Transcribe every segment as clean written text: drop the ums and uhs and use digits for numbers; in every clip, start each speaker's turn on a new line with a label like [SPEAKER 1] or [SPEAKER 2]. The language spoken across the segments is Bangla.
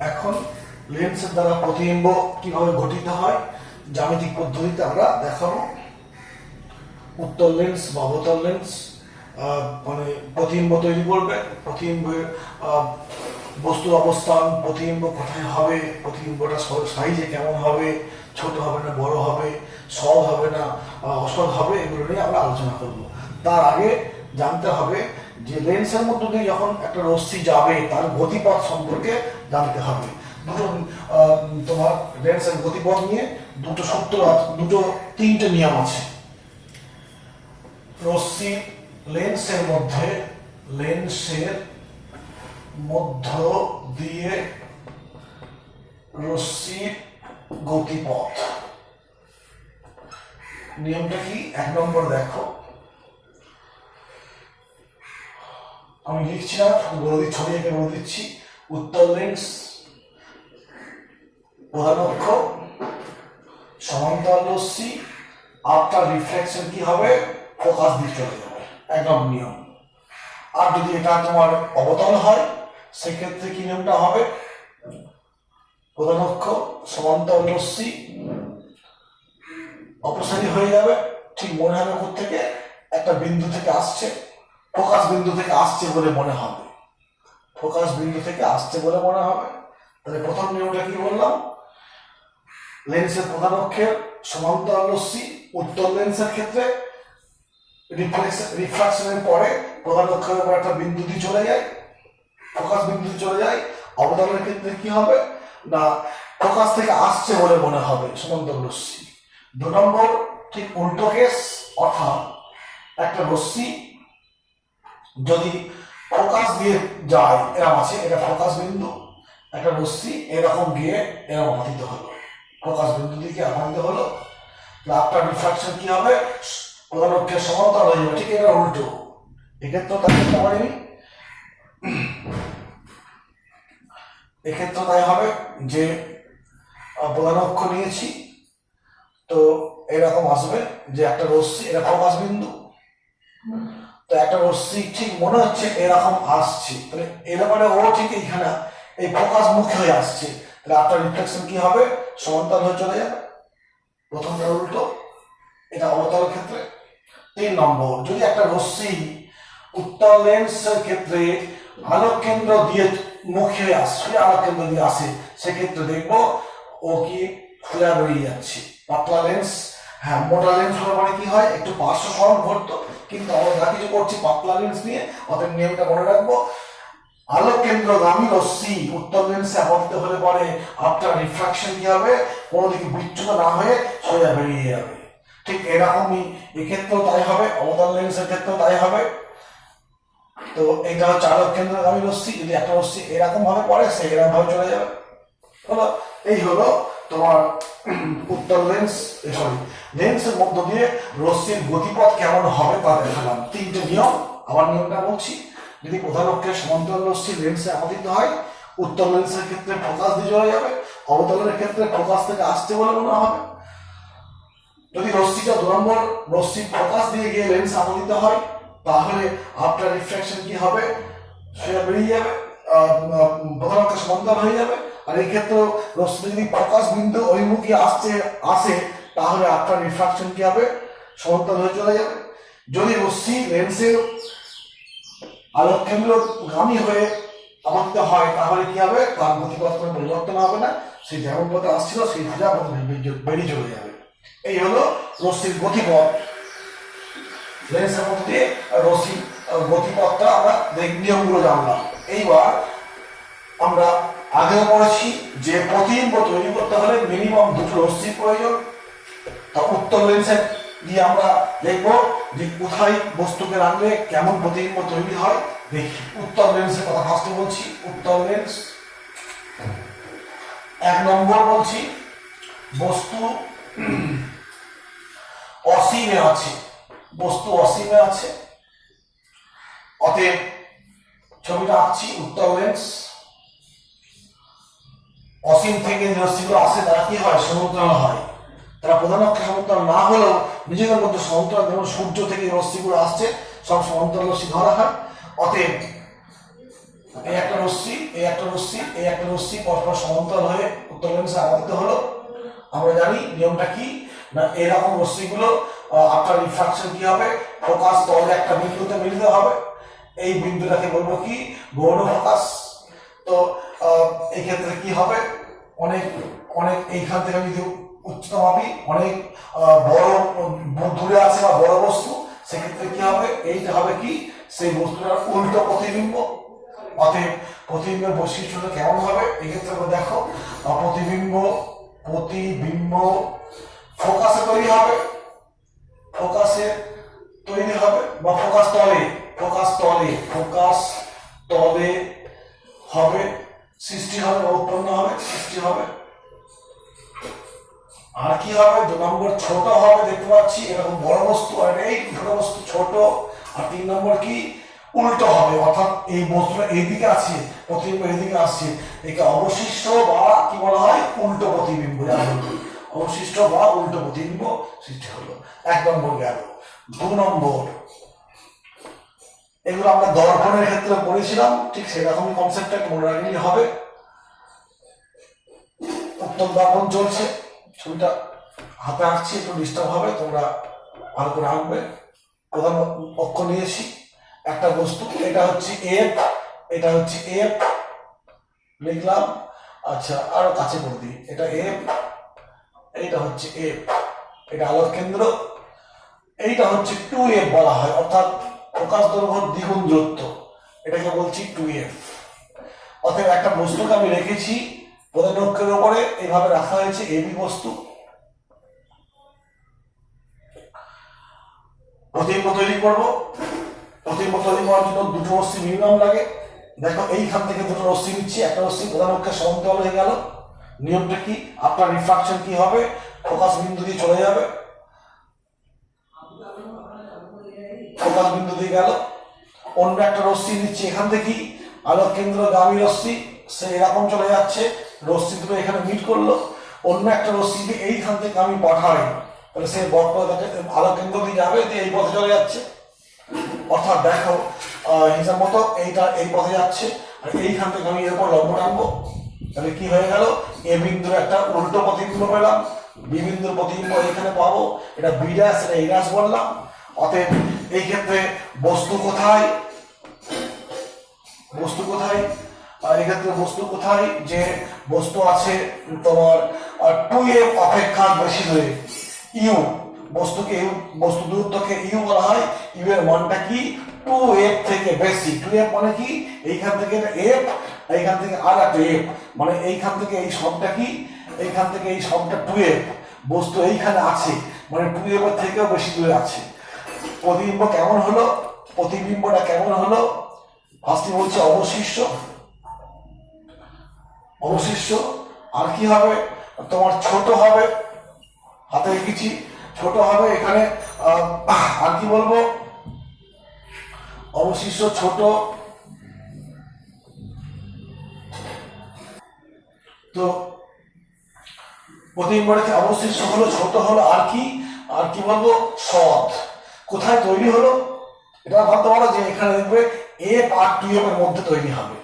[SPEAKER 1] এখন লেন্সের দ্বারা প্রতিবিম্ব কিভাবে গঠিত হয় জ্যামিতিক পদ্ধতিতে আমরা দেখাবো। উত্তল লেন্স বা অবতল লেন্স মানে প্রতিবিম্ব তৈরি করবে, প্রতিবিম্বের বস্তুর অবস্থান, প্রতিবিম্ব কোথায় হবে, প্রতিবিম্বটা সাইজে কেমন হবে, ছোট হবে না বড় হবে, সৎ হবে না অসৎ হবে, এগুলো নিয়ে আমরা আলোচনা করব। তার আগে জানতে হবে যে লেন্সের মধ্য দিয়ে যখন একটা রশ্মি যাবে তার গতিপথ সম্পর্কে জানতে হবে। দুটো তোমার লেন্সের গতিপথ নিয়ে দুটো সূত্র, তিনটে নিয়ম আছে। রশ্মি লেন্সের মধ্য দিয়ে রশ্মির গতিপথ নিয়মটা কি? 1 নম্বর দেখো, আমি লিখছি না, বলে দিচ্ছি, ছবি এঁকে বলে দিচ্ছি। উত্তল লেন্স প্রধান অক্ষ, সমান্তরাল রশ্মি, আফটার রিফ্লেকশন কি হবে? ফোকাস দিয়ে চলে যাবে, একদম নিয়ম। আর যদি এটা তোমার অবতল হয় সেক্ষেত্রে কি নিয়মটা হবে? প্রধান অক্ষ, সমান্তরাল রশ্মি অপসারী হয়ে যাবে, ঠিক মনে হবে থেকে একটা বিন্দু থেকে আসছে, ফোকাস বিন্দু থেকে আসছে বলে মনে হবে, ফোকাস বিন্দু থেকে আসছে বলে মনে হবে। তাহলে প্রথম নিয়মটা কি বললাম? লেন্সের প্রধান অক্ষের সমান্তরাল রশ্মি উত্তল লেন্সের ক্ষেত্রে রিফ্রাকশনের পরে প্রধান অক্ষের উপর একটা বিন্দু দিয়ে চলে যায়, ফোকাস বিন্দু চলে যায়। অবতলের ক্ষেত্রে কি হবে না, ফোকাস থেকে আসছে বলে মনে হবে সমান্তরাল রশ্মি। 2 নম্বর ঠিক উল্টো কেস, অর্থাৎ একটা রশ্মি যদি ফোকাস দিয়ে যায়, এরকম আছে, এটা ফোকাস বিন্দু, একটা রশ্মি এরকম গিয়ে এরকম আপাতিত হলো, ফোকাস বিন্দু দিকে আপাতিত হলো, আফটার রিফ্রাকশন কি হবে? প্রধান অক্ষের সমান্তরাল হয়ে যাবে, ঠিক এটা উল্টো। এক্ষেত্রে তাই করতে পারিনি, এক্ষেত্রে তাই হবে যে প্রধান অক্ষ নিয়েছি, তো এরকম আসবে যে একটা রশ্মি, এটা ফোকাস বিন্দু, তো একটা রশ্মি ঠিক মনে হচ্ছে এরকম আসছে, তাহলে এর মানে ও ঠিক এইখানে এই ফোকাস মুখে হয়ে আসছে, তাহলে আফটার রিফ্লেকশন কি হবে? সমান্তরাল হয়ে চলে যাবে, প্রথমটা উল্টো, এটা অবতলের ক্ষেত্রে। 3 নম্বর, যদি একটা রশ্মি উত্তল লেন্সের ক্ষেত্রে আলোক কেন্দ্র দিয়ে মুখে আসে, আলোক কেন্দ্র দিয়ে আসে, সেক্ষেত্রে দেখবো ও কি খোলা বেরিয়ে যাচ্ছে। পাতলা লেন্স, হ্যাঁ মোটা লেন্স হলে মানে কি হয়, একটু পার্শ্ব সরণ ঘটতো, কিন্তু আমরা যা কিছু করছি পাতলা লেন্স নিয়ে, অতএব নিয়মটা মনে রাখবো। আলোক কেন্দ্রগামী রশ্মি উত্তল লেন্সে আপাতিত হলে পরে আফটার রিফ্রাকশন কি হবে? কোনো দিকে বিচ্যুত না হয়ে সোজা বেরিয়ে যাবে। ঠিক এরকমই এক্ষেত্রেও তাই হবে, অবতল লেন্সের ক্ষেত্রেও তাই হবে। তো এটা হচ্ছে আলোক কেন্দ্রগামী রশ্মি, যদি একটা রশ্মি এরকম ভাবে পড়ে সে এরকম ভাবে চলে যাবে। হলো, এই হলো তোমার উত্তল লেন্স, সরি লেন্সের মধ্য দিয়ে রশ্মির গতিপথ কেমন হবে তা দেখালাম। 3টে নিয়ম, আবার নিয়মটা বলছি। যদি প্রধান অক্ষের সমান্তরাল রশ্মি লেন্সে আপাতিত হয়, উত্তল লেন্সের ক্ষেত্রে ফোকাস দিয়ে চলে যাবে, অবতলের ক্ষেত্রে ফোকাস থেকে আসছে বলে মনে হবে। যদি রশ্মিটা 2 নম্বর রশ্মি ফোকাস দিয়ে গিয়ে লেন্স আপাতিত হয়, তাহলে আফটার রিফ্রাকশন কি হবে? সেটা বেরিয়ে যাবে, প্রধান অক্ষের সমান্তরাল হয়ে যাবে। আর এই ক্ষেত্রে রশ্মি যদি ফোকাস বিন্দু অভিমুখী আসে, তাহলে আফটার রিফ্রাকশন কি হবে? সমান্তরাল হয়ে চলে যাবে। যদি রশ্মি লেন্সের আলোক কেন্দ্রগামী হয়ে আপাতিত হয়, তাহলে কি হবে? তার গতিপথ কোনো পরিবর্তন হবে না, সেই যেমন পথে আসছিল সেই সোজা বেরিয়ে চলে যাবে। এই হলো রশ্মির গতিপথ। লেন্সের মধ্যে দিয়ে রশ্মির গতিপথটা আমরা নিয়মগুলো জানলাম। এইবার আমরা আগেও পড়েছি যে প্রতিবিম্ব তৈরি করতে হলে মিনিমাম 2টো রশ্মির প্রয়োজন। তা উত্তল লেন্সের দিয়ে আমরা দেখবো যে কোথায় বস্তুকে রাখলে কেমন প্রতিবিম্ব তৈরি হয়। দেখি উত্তল লেন্সের কথা ফার্স্টে বলছি। উত্তল লেন্স 1 নম্বর বলছি, বস্তু অসীমে আছে, বস্তু অসীমে আছে, অতএব ছবিটা আঁকছি। উত্তল লেন্স অসীম থেকে যে রশ্মিগুলো আসে তারা কি হয়? সমান্তরাল হয়। তারা প্রধান অক্ষে সমান্তরাল না হলেও নিজেদের মধ্যে সমান্তরাল, যেমন সূর্য থেকে রশ্মিগুলো আসছে সব সমান্তরাল রশ্মি ধরা হয়। অতএব এই একটা রশ্মি, এই একটা রশ্মি, এই একটা রশ্মি পরস্পর সমান্তরাল হয়ে উত্তল লেন্সে আবদ্ধ হলো। আমরা জানি নিয়মটা কি না, এরকম রশ্মিগুলো আফটার রিফ্রাকশন কি হবে, ফোকাস তলে একটা বিন্দুতে মিলিত হবে। এই বিন্দুটাকে বলবো কি, গৌণ ফোকাস। তো এই ক্ষেত্রে কি হবে, অনেক অনেক এইখান থেকে আমি যদি উচ্চতা মাপি, অনেক বড় দূরে আছে বা বড় বস্তু, সেক্ষেত্রে কি হবে, এইটা হবে কি সেই বস্তুটার উল্টো প্রতিবিম্ব। অতএব প্রতিবিম্বের বৈশিষ্ট্যটা কেমন হবে, এক্ষেত্রে দেখো প্রতিবিম্ব প্রতিবিম্ব ফোকাসে তৈরি হবে, ফোকাসে তৈরি হবে বা ফোকাস তলে, ফোকাস তলে, ফোকাস তলে হবে, সৃষ্টি হবে বা উৎপন্ন হবে, সৃষ্টি হবে। আর কি হবে, 2 নম্বর ছোট হবে, দেখতে পাচ্ছি এরকম বড় বস্তু আর এই ছোট বস্তু ছোট। আর 3 নম্বর কি, উল্টো হবে, অর্থাৎ এই বস্তুটা এইদিকে আছে, প্রতিবিম্ব এইদিকে আসছে, একে অবশিষ্ট বা কি বলা হয়, উল্টো প্রতিবিম্ব। অবশিষ্ট বা উল্টো প্রতিবিম্ব সৃষ্টি হলো। 1 নম্বর গেল। 2 নম্বর, এগুলো আমরা দর্পণের ক্ষেত্রে পড়েছিলাম, ঠিক সেরকমই কনসেপ্টটা মনে রাখলেই হবে। উত্তল দর্পণ চলছে, ছবিটা হাতে আঁকছি, একটু ডিস্টার্ব হবে, তোমরা ভালো করে আঁকবে। প্রধান অক্ষ নিয়েছি একটা বস্তু, এটা হচ্ছে এফ, এটা হচ্ছে এফ, লিখলাম। আচ্ছা, আরো কাছে করে দিই, এটা এফ, এইটা হচ্ছে এফ, এটা আলোর কেন্দ্র, এইটা হচ্ছে 2f বলা হয়, অর্থাৎ ফোকাস দৈর্ঘ্য দ্বিগুণ দূরত্ব, এটাকে বলছি 2f। অতএব একটা বস্তুকে আমি রেখেছি প্রধান অক্ষের উপরে, এইভাবে রাখা হয়েছে এবি বস্তু। প্রতিবিম্ব তৈরি করবো, প্রতিবিম্ব তৈরি করার জন্য দুটো রশ্মি মিনিমাম লাগে। দেখো এইখান থেকে দুটো রশ্মি নিচ্ছি, একটা রশ্মি প্রধান অক্ষের সমান্তরাল হয়ে গেল। নিয়মটা কি, আপনার রিফ্রাকশন কি হবে, ফোকাস বিন্দু দিয়ে চলে যাবে, ফোকাস বিন্দু দিয়ে গেল। অন্য একটা রশ্মি নিচ্ছি এখান থেকে, আলোক কেন্দ্রগামী রশ্মি, সে এরকম চলে যাচ্ছে, রশ্মি দুটো এখানে মিট করলো। অন্য একটা রশ্মিকে এইখান থেকে আমি পাঠাই, তাহলে সে বক্রতাকে আলোক কেন্দ্র দিয়ে যাবে, দিয়ে এই পথে চলে যাচ্ছে। অর্থাৎ দেখো হিসাব মতো এইটা এই পথে যাচ্ছে, আর এইখান থেকে আমি এরপর লম্ব টানবো, তাহলে কি হয়ে গেল, এ বিন্দুর একটা উল্টো প্রতিবিম্ব পেলাম, বি বিন্দুর প্রতিবিম্ব এখানে পাবো, এটা বি ড্যাশ, এটা এই ড্যাশ বললাম। অতএব এই ক্ষেত্রে বস্তু কোথায়, বস্তু কোথায়, আর এক্ষেত্রে বস্তু কোথায়, যে বস্তু আছে তোমার 2f অপেক্ষা বেশি দূরে, ইউ বস্তুকে, বস্তু দূরত্বকে ইউ বলা হয়। ইউ এর মানটা কি, 2f থেকে বেশি। 2f মানে কি, এইখান থেকে এটা f, এইখান থেকে আর একটা f, মানে এইখান থেকে এই সবটা কি, এইখান থেকে এই সবটা 2f, বস্তু এইখানে আছে, মানে 2f এর থেকেও বেশি দূরে আছে। প্রতিবিম্ব কেমন হলো, প্রতিবিম্বটা কেমন হলো, ফার্স্টে বলছে অবশিষ্ট, অবশিষ্ট। আর কি হবে, তোমার ছোট হবে, হাতে লিখেছি ছোট হবে এখানে। আর কি বলবো, অবশিষ্ট ছোট। তো প্রতিবিম্বটাকে অবশিষ্ট হলো, ছোট হলো, আর কি, আর কি বলবো, সৎ। কোথায় তৈরি হলো, এটা ভাবতে পারো যে এখানে দেখবে এফ আর 2f এর মধ্যে তৈরি হবে।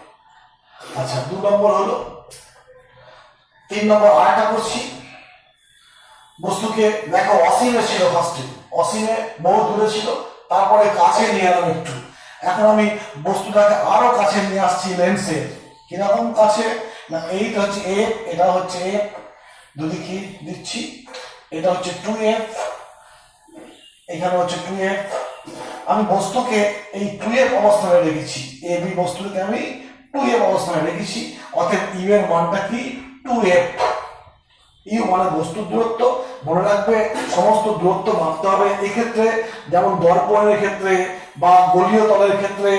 [SPEAKER 1] আচ্ছা, 2 নম্বর হলো। 3 নম্বর আরেকটা করছি, বস্তুকে দেখো অসীমে ছিল, ফার্স্টে অসীমে বহু দূরে ছিল, তারপরে কাছে নিয়ে এলাম একটু। এখন আমি বস্তুটাকে আরো কাছে নিয়ে আসছি লেন্সের, কিরকম কাছে না, এইটা হচ্ছে এফ, এটা হচ্ছে এফ, দুদিকে দিচ্ছি, এটা হচ্ছে 2f, এখানে হচ্ছে 2f। আমি বস্তুকে এই 2f অবস্থানে রেখেছি, এ বি বস্তুকে আমি 2f অবস্থানে রেখেছি। অতএব ইউ এর মানটা কি, 2f। ইউ মানে বস্তুর দূরত্ব, মনে রাখবে সমস্ত দূরত্ব মাপতে হবে। এক্ষেত্রে যেমন দর্পণের ক্ষেত্রে বা গলীয় তলের ক্ষেত্রে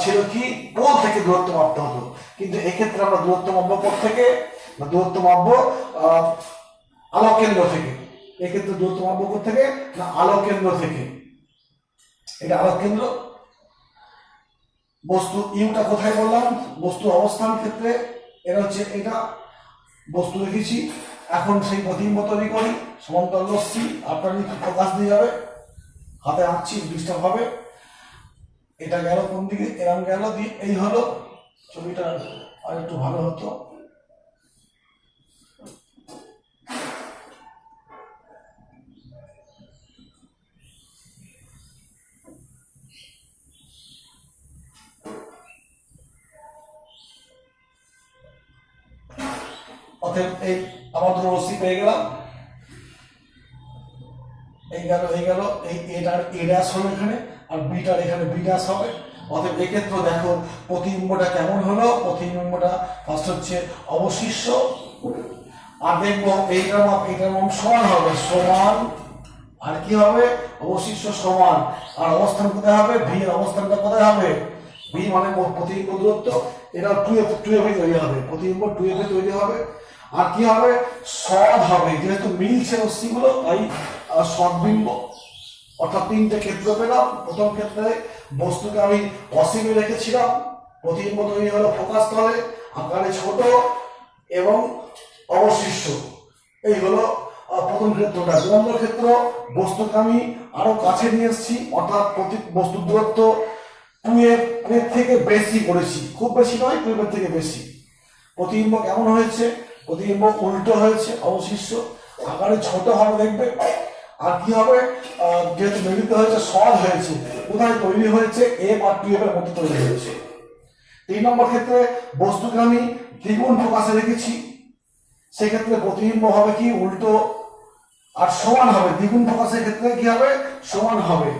[SPEAKER 1] ছিল কি, গোল থেকে দূরত্ব মাপতে হতো, কিন্তু এক্ষেত্রে আমরা দূরত্ব মাপবো কোথা থেকে, দূরত্ব মাপবো আলোক কেন্দ্র থেকে। এক্ষেত্রে দূরত্ব মাপবো কোথা থেকে না, আলোক কেন্দ্র থেকে, এটা আলোক কেন্দ্র। বস্তু ইউটা কোথায় বললাম, বস্তু অবস্থান ক্ষেত্রে, এটা হচ্ছে এটা বস্তু রেখেছি। এখন সেই প্রতিবিম্ব তৈরি করি, সমান্তরাল রশ্মি, আপনার একটু ফোকাস দিয়ে যাবে, হাতে আঁকছি ডিস্টার্ব হবে। এটা গেল কোন দিকে, এরম গেল, দিয়ে এই হলো ছবিটা আর একটু ভালো হতো। অতএব এই আমাদের রশ্মি পেয়ে গেলাম, এই গেল এই এটার এ ড্যাশ হলো এখানে, আর বিটার এখানে বি ড্যাশ হবে। অতএব এক্ষেত্রে দেখো প্রতিবিম্বটা কেমন হলো। প্রতিবিম্বটা ফার্স্ট হচ্ছে অবশিষ্ট, আর দেখবো এইটার মাপ সমান হবে, সমান, আর কি হবে অবশিষ্ট সমান, আর অবস্থান কোথায় হবে, ভি এর অবস্থানটা কোথায় হবে, ভি মানে প্রতিবিম্ব দূরত্ব, এটা 2f তৈরি হবে, প্রতিবিম্ব 2f তৈরি হবে। আর কি হবে, সৎ হবে, যেহেতু মিলছে রশ্মিগুলো তাই সৎবিম্ব। অর্থাৎ তিনটে ক্ষেত্র পেলাম। প্রথম ক্ষেত্রে বস্তুকে আমি অসীমে রেখেছিলাম, প্রতিবিম্ব তৈরি হলো ফোকাস তলে, আকারে ছোট এবং অবশিষ্ট। এই হলো প্রথম ক্ষেত্রটা। 2 নম্বর ক্ষেত্র, বস্তুকে আমি আরো কাছে নিয়ে এসেছি, অর্থাৎ বস্তুর দূরত্ব 2f এর থেকে বেশি করেছি, খুব বেশি নয়, 2f এর থেকে বেশি। প্রতিবিম্ব কেমন হয়েছে, প্রতিবিম্ব উল্টো হয়েছে, অবশিষ্ট, আকারে ছোট হবে দেখবে। আর কি হবে, যেহেতু মিলিত হয়েছে সৎ হয়েছে, কোথায় তৈরি হয়েছে, এফ আর 2f এর মধ্যে তৈরি হয়েছে। 3 নম্বর ক্ষেত্রে বস্তুকে আমি দ্বিগুণ ফোকাসে রেখেছি, সেক্ষেত্রে প্রতিবিম্ব হবে কি উল্টো আর সমান হবে। দ্বিগুণ ফোকাসের ক্ষেত্রে কি হবে, সমান হবে।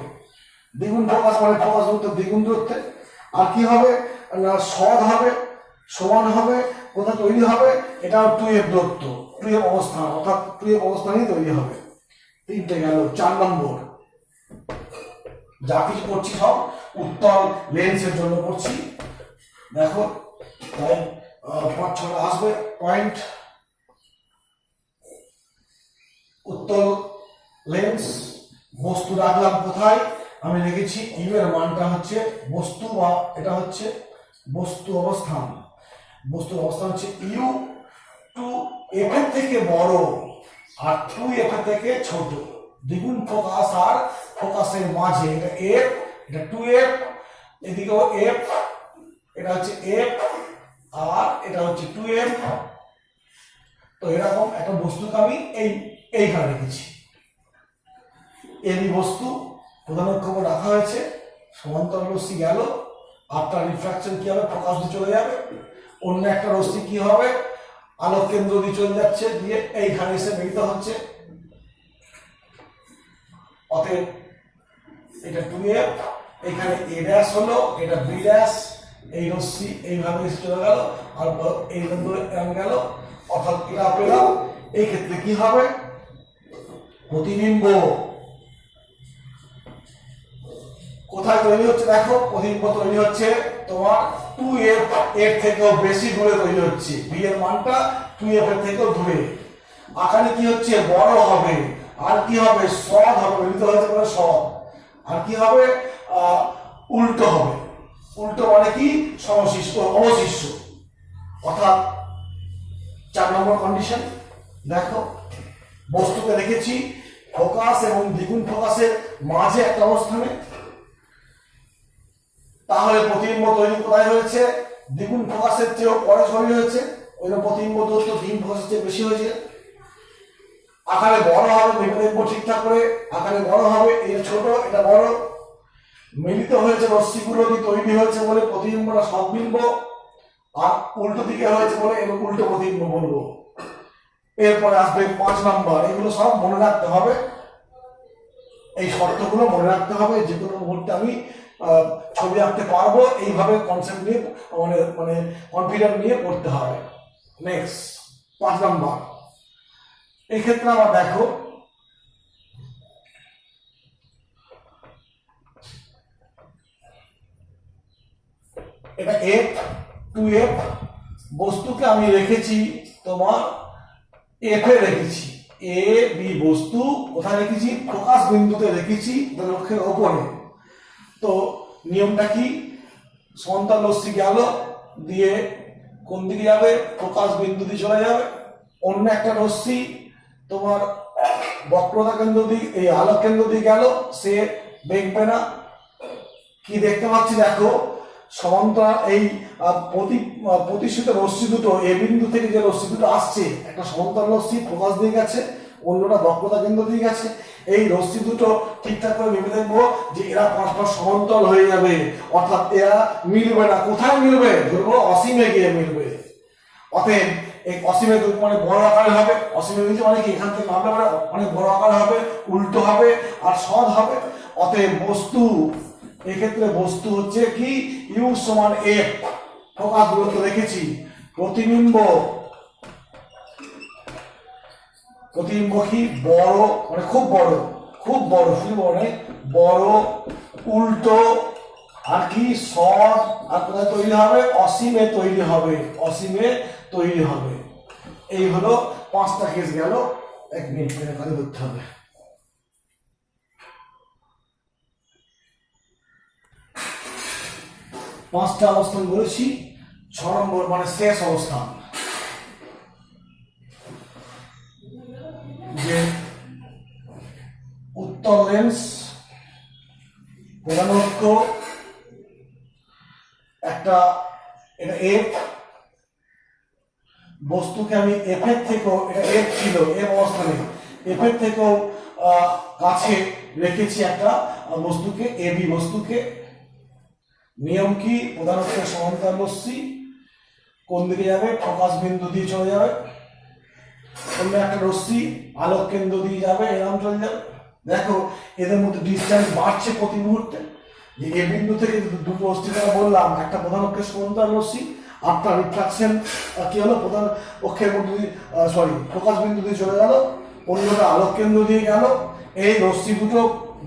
[SPEAKER 1] দ্বিগুণ ফোকাস মানে ফোকাস দূরত্ব দ্বিগুণ দূরত্বে। আর কি হবে না, সৎ হবে, সমান হবে, কোথায় তৈরি হবে, এটা 2f দূরত্ব, 2f অবস্থান, অর্থাৎ 2f অবস্থানেই তৈরি হবে। তিনটে গেল। 4 নম্বর, যা কিছু করছি সব উত্তল লেন্সের জন্য করছি। দেখো তাই 5-6টা আসবে পয়েন্ট। উত্তল লেন্স, বস্তু রাখলাম কোথায়, আমি রেখেছি ইউ এর মানটা হচ্ছে বস্তু, বা এটা হচ্ছে বস্তু অবস্থান। বস্তুর অবস্থান হচ্ছে ইউ, 2f এর থেকে বড় আর 2f এর থেকে ছোট। দ্বিগুণ ফোকাস আর ফোকাসের মাঝে, এটা f, এটা 2f, এদিকেও f, এটা হচ্ছে f, আর এটা হচ্ছে 2f। তো এরকম একটা বস্তুকে আমি এইখানে রেখেছি। এবি বস্তু প্রধান অক্ষকে রাখা হয়েছে, সমান্তরাল রশ্মি গেল, আফটার রিফ্রাকশন কি হবে, ফোকাস দিয়ে চলে যাবে। অন্য একটা রশ্মি কি হবে, আলোক কেন্দ্র দিয়ে চলে যাচ্ছে, দিয়ে এইখানে এসে মিলিত হচ্ছে। অতএব এটা 2f, এখানে a ড্যাশ হলো, এটা b ড্যাশ, এই রশ্মি এইভাবে এসে চলে গেল, আর এই ধরে গেল, অর্থাৎ এটা পেলাম। এই ক্ষেত্রে কি হবে, প্রতিবিম্ব কোথায় তৈরি হচ্ছে, দেখো প্রতিবিম্ব তৈরি হচ্ছে তোমার 2f এর থেকেও বেশি দূরে তৈরি হচ্ছে, b এর মানটা 2f এর থেকেও দূরে। আকারে কি হচ্ছে, বড় হবে, আর কি হবে, সৎ হবে, মিলিত হয়েছে বলে সৎ। আর কি হবে, উল্টো হবে। উল্টো মানে কি, সমশিষ্ট, অবশিষ্ট। অর্থাৎ 4 নম্বর কন্ডিশন। দেখো বস্তুকে রেখেছি ফোকাস এবং দ্বিগুণ ফোকাসের মাঝে একটা অবস্থানে, তাহলে প্রতিবিম্ব তৈরি কোথায় হয়েছে, দ্বিগুণ ফোকাসের চেয়েও পরে তৈরি হয়েছে, ওই জন্য প্রতিবিম্ব দূরত্ব দ্বিগুণ ফোকাসের চেয়ে বেশি হয়েছে। আকারে বড় হবে, ভেবে দেখবো ঠিকঠাক করে, আকারে বড় হবে, এটা ছোট এটা বড়, মিলিত হয়েছে রশ্মিগুলো দিয়ে তৈরি হয়েছে বলে প্রতিবিম্বটা সদ্বিম্ব, আর উল্টো দিকে হয়েছে বলে এর উল্টো প্রতিবিম্ব বলবো। এরপরে আসবে 5 নম্বর, এগুলো সব মনে রাখতে হবে, এই শর্তগুলো মনে রাখতে হবে, যে কোনো মুহূর্তে আমি ছবি আঁকতে পারবো, এইভাবে কনসেপ্ট নিয়ে মানে কনফিডেন্ট নিয়ে পড়তে হবে। নেক্সট 5 নম্বর, এই ক্ষেত্রে আবার দেখো এটা f, 2f, বস্তুকে আমি রেখেছি তোমার f এ রেখেছি, a b বস্তু কোথায় রেখেছি, ফোকাস বিন্দুতে রেখেছি, লক্ষ্যের ওপরে। তো নিয়মটা কি, সমান্তরাল রশ্মি গেল, দিয়ে কোন দিকে যাবে, ফোকাস বিন্দু দিয়ে চলে যাবে। অন্য একটা রশ্মি তোমার বক্রতা কেন্দ্র দিয়ে, এই আলোক কেন্দ্র দিয়ে গেল, সে দেখবে না। কি দেখতে পাচ্ছি দেখো, সমান্তরাল এই প্রতিষ্ঠিত রশ্মি দুটো এ বিন্দু থেকে যে রশ্মি দুটো আসছে, একটা সমান্তরাল রশ্মি ফোকাস দিয়ে গেছে, অন্যটা বক্রতা কেন্দ্র দিয়ে গেছে। এই রশ্মি দুটো ঠিকঠাক করে ভেবে দেখবো যে এরা পরস্পর সমান্তরাল হয়ে যাবে, অর্থাৎ এরা মিলবে না। কোথায় মিলবে? ধরবো অসীমে গিয়ে মিলবে। অতএব এই অসীমে মানে বড় আকারে হবে। অসীমে মিলছে মানে কি এখান থেকে মাপলে মানে অনেক বড় আকারে হবে, উল্টো হবে আর সৎ হবে। অতএব বস্তু, এক্ষেত্রে বস্তু হচ্ছে কি ইউ সমান এফ, ফোকাস দূরত্ব রেখেছি। প্রতিবিম্ব কি বড় মানে খুব বড়, খুব বড়, শুধু বড় নয়, বড়, উল্টো আর কি সৎ, আর কোথায় তৈরি হবে? অসীমে তৈরি হবে, অসীমে তৈরি হবে। এই হলো 5টা কেস গেল। 1 মিনিট কাজে করতে হবে। 5টা অবস্থান বলেছি। 6 নম্বর মানে শেষ অবস্থান, যে উত্তল লেন্স, প্রধান অক্ষ একটা, এটা এফ, বস্তুকে আমি এফ এর থেকেও, এটা এফ ছিল এফ অবস্থানে, এফ এর থেকেও কাছে রেখেছি একটা বস্তুকে, এবি বস্তুকে। নিয়ম কি? প্রধান অক্ষের সমান্তরাল রশ্মি কোন দিকে যাবে? ফোকাস বিন্দু দিয়ে চলে যাবে। অন্য একটা রশ্মি আলোক কেন্দ্র দিয়ে যাবে, এরকম চলে যাবে। দেখো এদের মধ্যে ডিসটেন্স বাড়ছে প্রতি মুহূর্তে। যে এ বিন্দু থেকে দুটো রশ্মি দ্বারা বললাম, একটা প্রধান অক্ষের সমান্তরাল রশ্মি, আপনার রিফ্রাকশন কি হলো? প্রধান অক্ষের মধ্যে ফোকাস বিন্দু দিয়ে চলে গেল, অন্যটা আলোক কেন্দ্র দিয়ে গেল। এই রশ্মি দুটো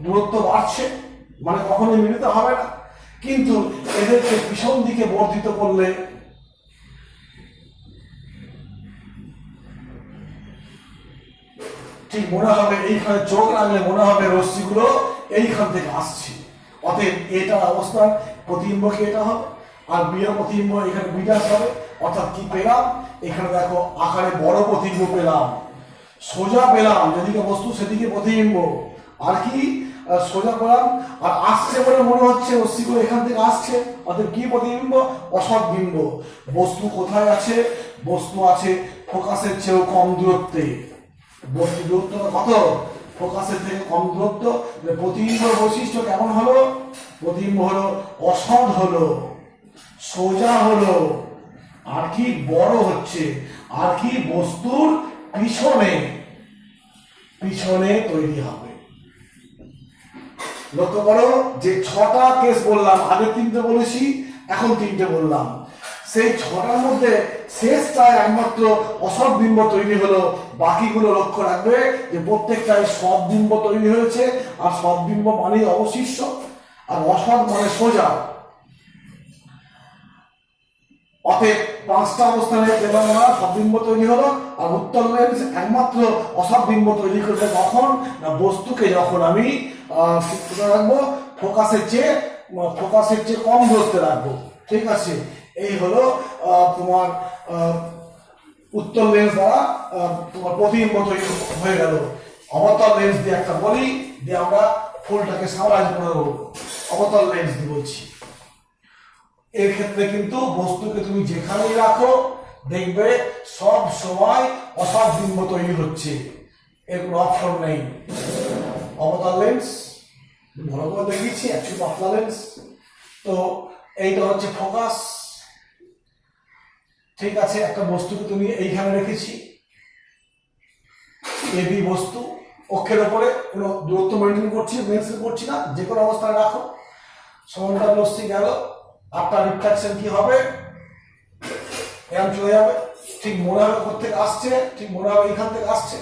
[SPEAKER 1] দূরত্ব বাড়ছে, মানে কখনোই মিলিত হবে না। কিন্তু এদেরকে পিছন দিকে বর্ধিত করলে ঠিক মনে হবে, এইখানে চোখ রাখলে মনে হবে রশ্মিগুলো এইখান থেকে আসছে। অতএব এটার অবস্থান প্রতিবিম্বকে এটা হবে, আর বিয়ের প্রতিবিম্ব এখানে বিডাস হবে। অর্থাৎ কি পেলাম? এখানে দেখো আকারে বড় প্রতিবিম্ব পেলাম, সোজা পেলাম, যেদিকে বস্তু সেদিকে প্রতিবিম্ব। আর কি সোজা পেলাম, আর আসছে বলে মনে হচ্ছে রশ্মিগুলো এখান থেকে আসছে। অর্থাৎ কি প্রতিবিম্ব? অসৎ বিম্ব। বস্তু কোথায় আছে? বস্তু আছে ফোকাসের চেয়েও কম দূরত্বে। বস্তু দূরত্বটা কত? ফোকাসের থেকে কম দূরত্ব। প্রতিবিম্ব বৈশিষ্ট্য কেমন হলো? প্রতিবিম্ব হলো অসৎ হলো, সোজা হলো, আর কি বড় হচ্ছে, আর কি বস্তুর পিছনে পিছনে তৈরি হবে। লক্ষ্য করো যে 6টা কেস বললাম, আগে 3টে বলেছি, এখন 3টে বললাম। সেই 6টার মধ্যে শেষটায় একমাত্র অসৎ বিম্ব তৈরি হলো। বাকিগুলো লক্ষ্য রাখবে যে প্রত্যেকটাই সৎ বিম্ব তৈরি হয়েছে, আর সৎ বিম্ব মানে অবশিষ্ট, আর অসৎ মানে সোজা। অতএব 5টা অবস্থানে পেলাম আমরা সৎ বিম্ব তৈরি হলো। আর উত্তল লেন্স একমাত্র অসৎ বিম্ব তৈরি করবে কখন? না বস্তুকে যখন আমি রাখবো ফোকাসের চেয়ে কম দূরত্বে রাখবো। ঠিক আছে, এই হলো তোমার উত্তল লেন্স দ্বারা তোমার প্রতিবিম্ব তৈরি হয়ে গেল। অবতল লেন্স দিয়ে একটা বলি, দিয়ে আমরা ফুলটাকে সামরাইজ করে দেবো। অবতল লেন্স দিয়ে বলছি, এর ক্ষেত্রে কিন্তু বস্তুকে তুমি যেখানেই রাখো দেখবে সব সময় অসৎ বিম্ব তৈরি হচ্ছে, এর কোনো অপশন নেই। অবতল লেন্স ভালো করে দেখিয়েছি, অ্যাকচুয়ালি পাতলা লেন্স। তো এইটা হচ্ছে ফোকাস। ঠিক আছে, একটা বস্তুকে তুমি এইখানে রেখেছি, এবি বস্তু, অক্ষের উপরে কোনো দূরত্ব মেনটেন করছি না, যে কোনো অবস্থায় রাখো। সমান্তরাল রশ্মি গেল, আপনার রিফ্লেকশন কি হবে? এরকম চলে যাবে। ঠিক মনে হবে কোথেকে আসছে, ঠিক মনে হবে এখান থেকে আসছে।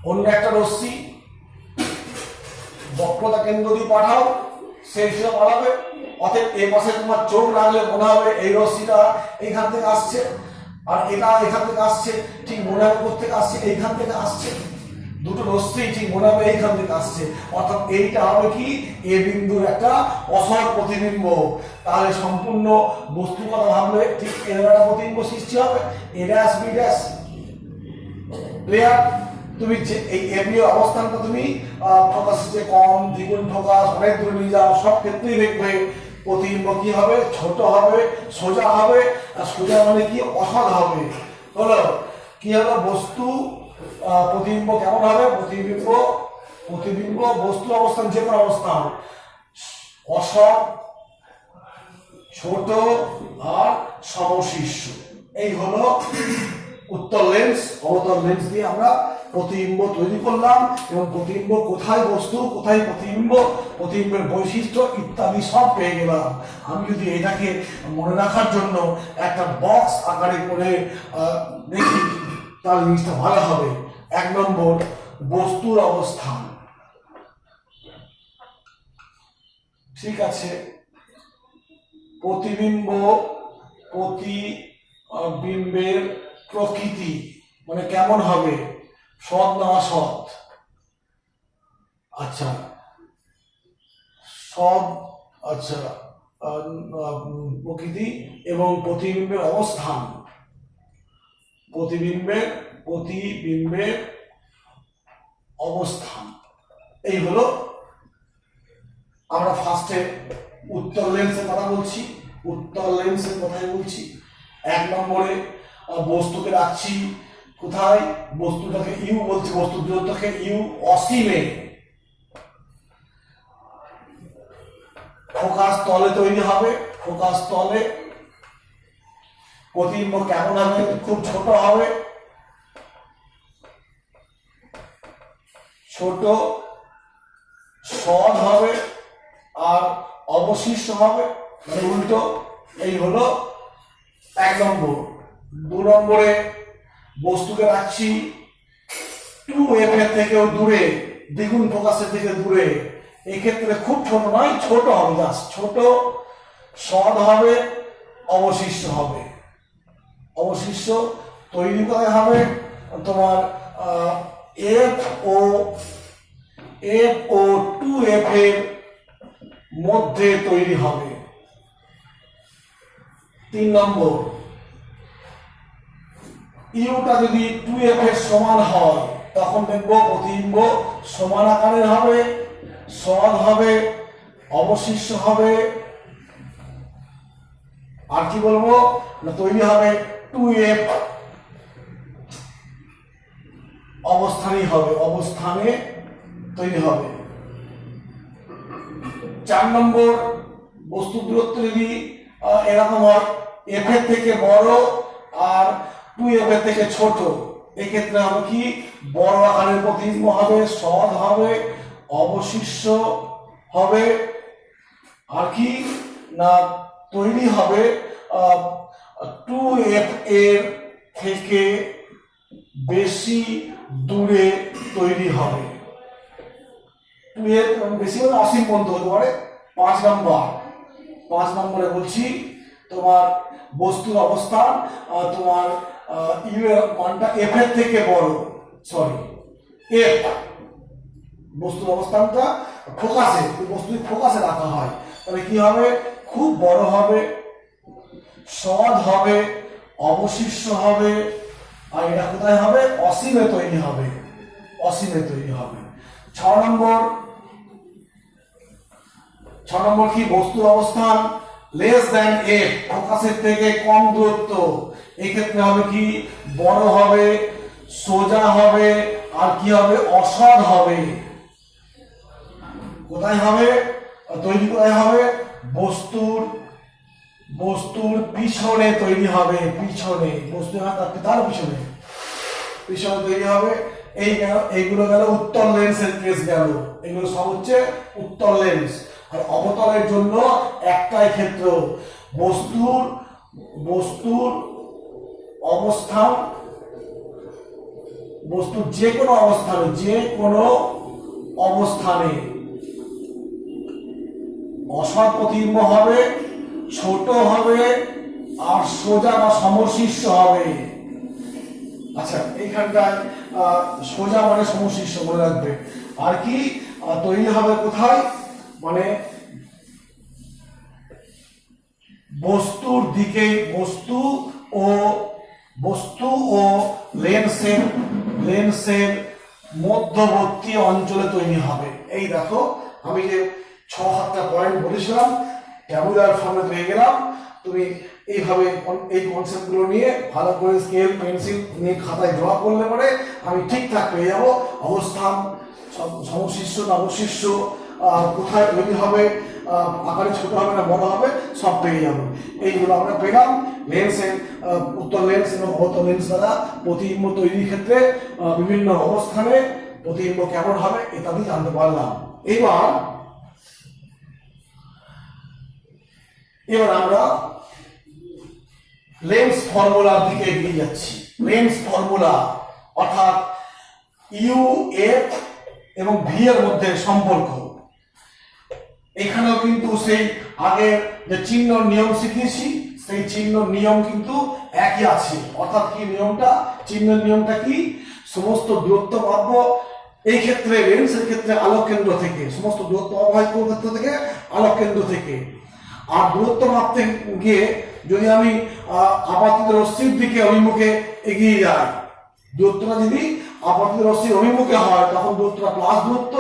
[SPEAKER 1] অন্য একটা রশ্মি বক্রতা কেন্দ্র দিয়ে পাঠাও, সেই হিসেবে পাঠাবে। অতএব এই পাশে তোমার চোখ রাখলে মনে হবে এই রশ্মিটা এইখান থেকে আসছে, আর এটা এখান থেকে আসছে। ঠিক মনে হবে কোথেকে আসছে? এইখান থেকে আসছে। দুটো রশ্মি ঠিক মনে হবে এইখান থেকে আসছে। অর্থাৎ এইটা হবে কি? এ বিন্দুর একটা অসৎ প্রতিবিম্ব। তাহলে সম্পূর্ণ বস্তুর কথা ভাবলে ঠিক এর একটা প্রতিবিম্ব সৃষ্টি হবে, a dash B dash. Clear? তুমি এই এবি অবস্থানটা তুমি ফোকাসের চেয়ে কম, দ্বিগুণ ফোকাস, অনেক দূরে নিয়ে যাও, সব ক্ষেত্রেই দেখবে প্রতিবিম্ব কি হবে? ছোট হবে, সোজা হবে। আর সোজা মানে কি? অসৎ হবে। হলো কি হলো? বস্তু প্রতিবিম্ব কেমন হবে? প্রতিবিম্ব বস্তুর অবস্থান, যে কোনো অবস্থান, অসৎ, ছোট আর সমশীর্ষ। এই হলো উত্তল লেন্স। অবতল লেন্স দিয়ে আমরা প্রতিবিম্ব তৈরি করলাম, এবং প্রতিবিম্ব কোথায় বস্তু, কোথায় প্রতিবিম্ব, প্রতিবিম্বের বৈশিষ্ট্য ইত্যাদি সব পেয়ে গেলাম। আমি যদি এটাকে মনে রাখার জন্য একটা বক্স আকারে করে দেখি, তাহলে জিনিসটা ভালো হবে। 1 নম্বর, বস্তুর অবস্থান। ঠিক আছে, প্রতিবিম্বের প্রকৃতি মানে কেমন হবে? সৎ না অসৎ? আচ্ছা, সৎ। আচ্ছা, প্রকৃতি এবং প্রতিবিম্বের অবস্থান। প্রতিবিম্বের অবস্থান। এই হলো, আমরা ফার্স্টে উত্তল লেন্সের কথা বলছি। 1 নম্বরে বস্তুকে রাখছি কোথায়? বস্তুটাকে ইউ বলছি, বস্তুর দূরত্বকে ইউ, অসীমে। ফোকাস তলে তৈরি হবে, ফোকাস তলে। প্রতিবিম্ব কেমন হবে? খুব ছোট হবে, ছোট, সৎ হবে আর অবশিষ্ট হবে, মানে উল্টো। এই হলো 1 নম্বর। 2 নম্বরে বস্তুকে রাখছি 2f এর থেকেও দূরে, দ্বিগুণ ফোকাসের থেকে দূরে। এই ক্ষেত্রে খুব ছোট নয়, ছোট হবে, জাস্ট ছোট, সৎ হবে, অবশিষ্ট হবে। অবশিষ্ট তৈরি কোথায় হবে? তোমার এফ ও 2f এর মধ্যে তৈরি হবে। 3 নম্বর, ইউটা যদি 2f এর সমান হয়, তখন দেখবো প্রতিবিম্ব সমান আকারের হবে, সৎ হবে, অবশিষ্ট হবে। আর কি বলবো না, তৈরি হবে 2f অবস্থানে তৈরি হবে। 4 নম্বর, বস্তুর দূরত্ব যদি এরকম হয়, f এর থেকে বড় আর 2f এর থেকে ছোট, এক্ষেত্রে হবে কি? বড় আকারের প্রতিবিম্ব হবে, সৎ হবে, অবশিষ্ট হবে। আর কি না, তৈরি হবে 2f এর থেকে বেশি দূরে তৈরি হবে। 2f বেশি হলে অসীম পর্যন্ত হতে পারে। 5 নম্বরে বলছি তোমার বস্তুর অবস্থান, তোমার ইউ এর মানটা এফ এর থেকে বড়, এফ বস্তুর অবস্থানটা ফোকাসে রাখা হয়, তাহলে কি হবে? খুব বড় হবে, সৎ হবে, অবশিষ্ট হবে। আর এটা কোথায় হবে? অসীমে তৈরি হবে। 6 নম্বর কি? বস্তুর অবস্থান লেস দ্যান এফ, ফোকাসের থেকে কম দূরত্ব। এক্ষেত্রে হবে কি? বড় হবে, সোজা হবে, আর কি হবে? অসৎ হবে। কোথায় হবে? তৈরি কোথায় হবে? বস্তুর পিছনে তৈরি হবে, পিছনে। বস্তু তার পিছনে তৈরি হবে। এইগুলো গেল উত্তল লেন্সের কেস গেল। এগুলো সব হচ্ছে উত্তল লেন্স। আর অবতলের জন্য একটাই ক্ষেত্র, বস্তুর অবস্থান, বস্তুর যে কোনো অবস্থানে অসৎ প্রতিবিম্ব হবে, ছোট হবে, আর সোজা বা সমশীর্ষ হবে। আচ্ছা, এইখানটায় সোজা মানে সমশীর্ষ মনে রাখবে। আর কি তৈরি হবে কোথায়? মানে বস্তুর দিকে, বস্তু ও লেন্সের মধ্যবর্তী অঞ্চলে তৈরি হবে। এই দেখো, আমি যে 6-7টা পয়েন্ট বলেছিলাম, ট্যাবুলার ফর্মে পেয়ে গেলাম। তুমি এইভাবে এই কনসেপ্টগুলো নিয়ে ভালো করে স্কেল পেন্সিল নিয়ে খাতায় ড্র করলে পরে আমি ঠিকঠাক পেয়ে যাবো অবস্থান, সমশিষ্য না অবশিষ্য, কোথায় তৈরি হবে, আকারে ছোট হবে না বড় হবে, সব পেয়ে যাবো। এইগুলো আমরা পেলাম লেন্সের উত্তল লেন্স এবং অবতল লেন্স দ্বারা প্রতিবিম্ব তৈরির ক্ষেত্রে বিভিন্ন অবস্থানে প্রতিবিম্ব কেমন হবে ইত্যাদি জানতে পারলাম। এবার আমরা লেন্স ফর্মুলার দিকে এগিয়ে যাচ্ছি। লেন্স ফর্মুলা অর্থাৎ ইউ, এফ এবং ভি এর মধ্যে সম্পর্ক। এখানেও কিন্তু সেই আগের যে চিহ্ন নিয়ম শিখিয়েছি সেই চিহ্ন নিয়ম কিন্তু একই আছে। অর্থাৎ কি নিয়মটা, চিহ্নের নিয়মটা কি, সমস্ত দূরত্ব মাপব এই ক্ষেত্রে লেন্সের ক্ষেত্রে আলোক কেন্দ্র থেকে, সমস্ত দূরত্ব মাপা হয় কোন ক্ষেত্র থেকে, আলোক কেন্দ্র থেকে। আর দূরত্ব মাপতে গিয়ে যদি আমি আপাতিত রশ্মির দিকে অভিমুখে এগিয়ে যাই, দূরত্বটা যদি আপাতিত রশ্মির অভিমুখে হয় তখন দূরত্বটা প্লাস দূরত্ব,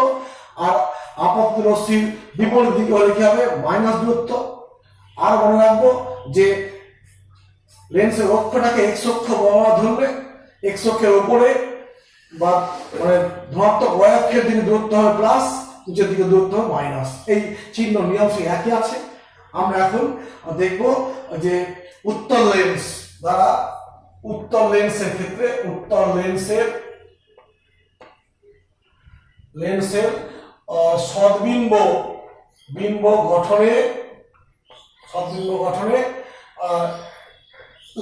[SPEAKER 1] আর আপাতিত রশ্মির বিপরীত দিকে হলে কি হবে, মাইনাস দূরত্ব। আর মনে রাখবো যে লেন্সের অক্ষটাকে এক্স অক্ষ বরাবর ধরলে এক্স অক্ষের উপরে বা মানে ধনাত্মক ওয়াই অক্ষের দিকে দূরত্ব হবে প্লাস, নিচের দিকে দূরত্ব হবে মাইনাস। এই চিহ্ন নিয়ম সেই একই আছে। আমরা এখন দেখব যে উত্তল লেন্স দ্বারা, উত্তল লেন্সের ক্ষেত্রে উত্তল লেন্সের সদ্বিম্ব গঠনে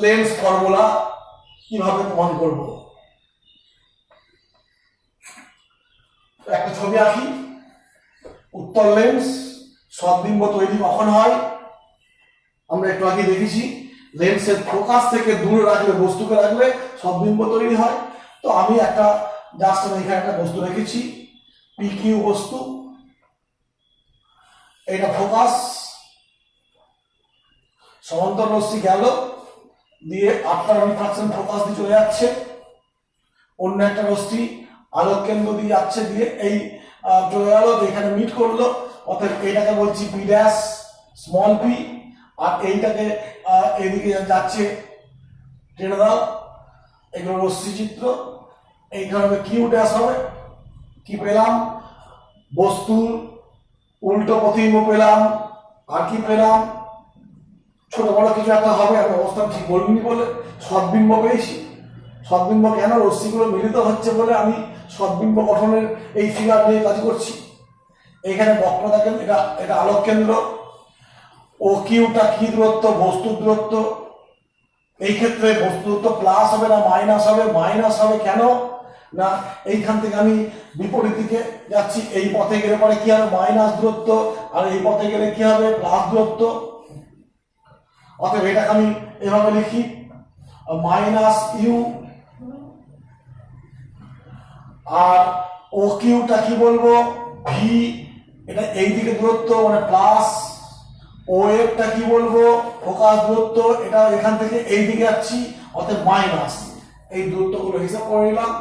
[SPEAKER 1] লেন্স ফর্মুলা কিভাবে প্রমাণ করব। একটা ছবি আঁকি। উত্তল লেন্স সদ্বিম্ব তৈরি কখন হয়, আমরা একটু আগে দেখেছি লেন্সের ফোকাস থেকে দূরে রাখলে, বস্তুকে রাখলে সদ্বিম্ব তৈরি হয়। তো আমি একটা জাস্ট এখানে একটা বস্তু রেখেছি, পি কিউ বস্তু, এটা ফোকাস, সমান্তর রশ্মি গেল দিয়ে আফটার রিফ্রাকশন ফোকাস দিয়ে চলে যাচ্ছে, অন্য একটা রশ্মি আলোক কেন্দ্র দিয়ে যাচ্ছে, দিয়ে এই চলে গেল, এখানে মিট করলো। অর্থাৎ এইটাকে বলছি পি ড্যাশ স্মল পি, আর এইটাকে এইদিকে যাচ্ছে টেনে দাও, এগুলো রশ্মি চিত্র। এইখানে কিউ ড্যাশ হবে। কি পেলাম, বস্তুর উল্টো প্রতিবিম্ব পেলাম। আর কি পেলাম, ছোট বড় কিছু একটা হবে, আমি অবস্থান ঠিক বলিনি বলে সদ্বিম্ব পেয়েছি। সদ্বিম্ব কেন, রশ্মিগুলো মিলিত হচ্ছে বলে আমি সদ্বিম্ব গঠনের এই ফিগার নিয়ে কাজ করছি। এখানে বক্রতা কেন্দ্র, এটা আলোক কেন্দ্র। ও কিউটা কি দূরত্ব, বস্তুর দূরত্ব। এই ক্ষেত্রে বস্তু দূরত্ব প্লাস হবে না মাইনাস হবে, মাইনাস হবে কেন না, এইখান থেকে আমি বিপরীত দিকে যাচ্ছি, এই পথে গেলে পরে কি হবে, মাইনাস দূরত্ব, আর এই পথে গেলে কি হবে, প্লাস দূরত্ব। অতএব এটাকে আমি এভাবে লিখি, মাইনাস ইউ। আর ও কিউটা কি বলবো, ভি, এটা এই দিকে দূরত্ব মানে প্লাস। ও এফটা কি বলবো, ফোকাস দূরত্ব, এটা এখান থেকে এই দিকে যাচ্ছি, অতএব মাইনাস। এই দূরত্বগুলো হিসাব করে নিলাম।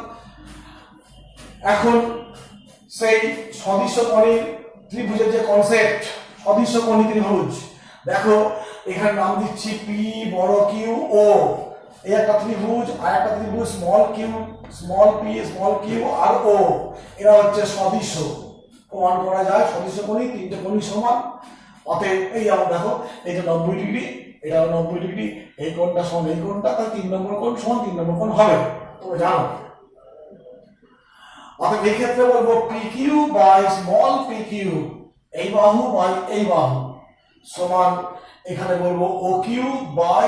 [SPEAKER 1] এখন সেই সদৃশ্যকোণী ত্রিভুজের যে কনসেপ্ট, সদৃশ্যকোণী ত্রিভুজ, দেখো এখানে নাম দিচ্ছি পি বড় কিউ ও, এই একটা ত্রিভুজ, আর একটা ত্রিভুজ small Q, small P, small Q আর ও, এরা হচ্ছে সদৃশ্য। প্রমাণ করা যায় সদৃশ্যকোণী, তিনটে কোণই সমান। অতএব এই যেমন দেখো, এই যে 90 ডিগ্রি, এটা 90 ডিগ্রি, এই কোণটা সমান এই কোণটা, তাহলে 3 নম্বর কোণ সমান 3 নম্বর কোণ হবে, তোমরা জানো। অতএব এই ক্ষেত্রে বলবো P Q by small P Q, এই বাহু বাই এই বাহু সমান, এখানে বলবো O Q by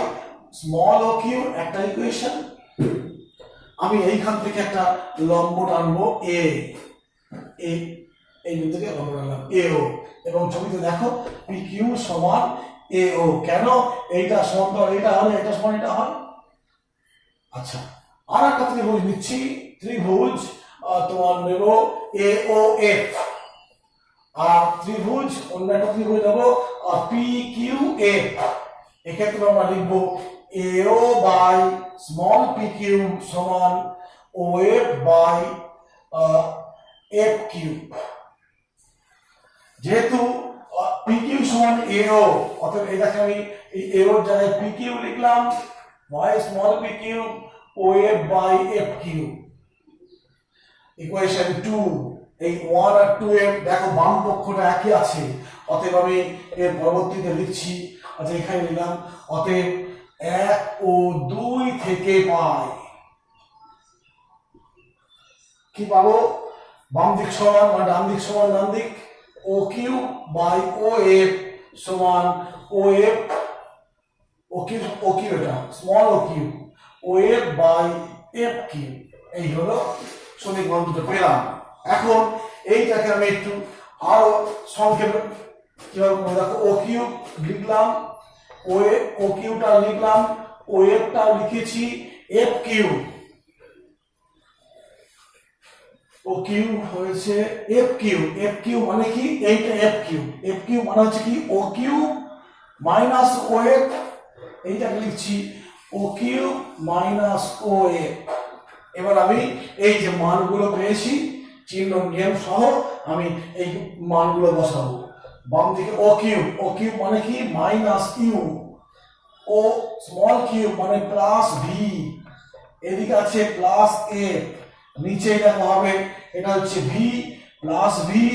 [SPEAKER 1] small O Q, একটা ইকুয়েশন। আমি এইখান থেকে একটা লম্ব টানবো এ, এই বিন্দু থেকে লম্ব টানলাম এ ও, এবং ছবিতে দেখো পি কিউ সমান এ ও। কেন, এইটা সমান্তরাল এটা হলে এটা সমান এটা হয়। আচ্ছা, আর একটা ত্রিভুজ নিচ্ছি, ত্রিভুজ তোমার নেব এ ও এফ, আর ত্রিভুজ অন্য একটা ত্রিভুজ নেব পি কিউ এফ। এক্ষেত্রে আমরা লিখবো এও বাই স্মল পি কিউ সমান O F by F Q. যেহেতু P পি কিউ সমান এও, অতএব এটাকে আমি এই এও এর জায়গায় পি কিউ লিখলাম, y small P Q O F by F Q. Equation 2, এই 1 আর 2 এর দেখো বাম পক্ষটা একই আছে, অতএব আমি এর পরবর্তীতে লিখছি, আচ্ছা এখানে নিলাম, অতএব 1 ও 2 থেকে পাই কি পাবো, বাম দিক সমান মানে ডান দিক সমান ডান দিক, O Q by O F সমান ও এফ, ও কিউ এটা small O Q, O F by F Q. এই হলো সঠিক মান দুটো পেলাম। এখন এইটাকে আমি একটু আরো সংক্ষেপে কিভাবে করে দেখো, ও কিউ লিখলাম, ও কিউটা লিখলাম, ও এফটা লিখেছি এফ কিউ, ও কিউ হয়েছে এফ কিউ। এফ কিউ মানে কি, এইটা এফ কিউ, এফ কিউ মানে হচ্ছে কি ও কিউ মাইনাস ও এফ, এইটাকে লিখছি ও কিউ মাইনাস ও এফ। এবার আমি এই যে মানগুলো পেয়েছি চিহ্ন নিয়ম সহ আমি এই মানগুলো বসাবো। বাম দিকে ও কিউ মানে কি মাইনাস ইউ, ও স্মল কিউ মানে প্লাস ভি, এদিকে আছে প্লাস এফ, নিচে দেখো হবে এটা হচ্ছে ভি প্লাস ভি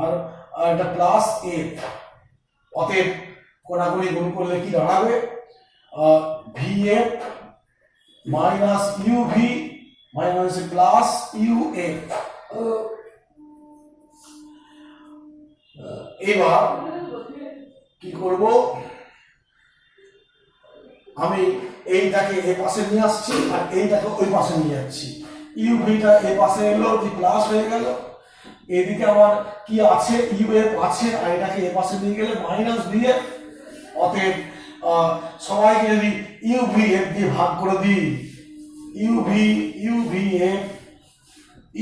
[SPEAKER 1] আর এটা প্লাস এফ। অতএব কোনাকুনি গুণ করলে কি দাঁড়াবে, V F minus U V minus plus U F. এবার কি করব, আমি এইটাকে এ পাশে নিয়ে আসছি আর এইটাকে ওই পাশে নিয়ে যাচ্ছি, ইউ ভিটা এ পাশে এলো, কি প্লাস হয়ে গেল, এদিকে আমার কি আছে ইউ এফ আছে আর এটাকে এ পাশে নিয়ে গেলে মাইনাস দিয়ে, অতএব সবাইকে যদি ইউ ভি এফ দিয়ে ভাগ করে দিই, U V F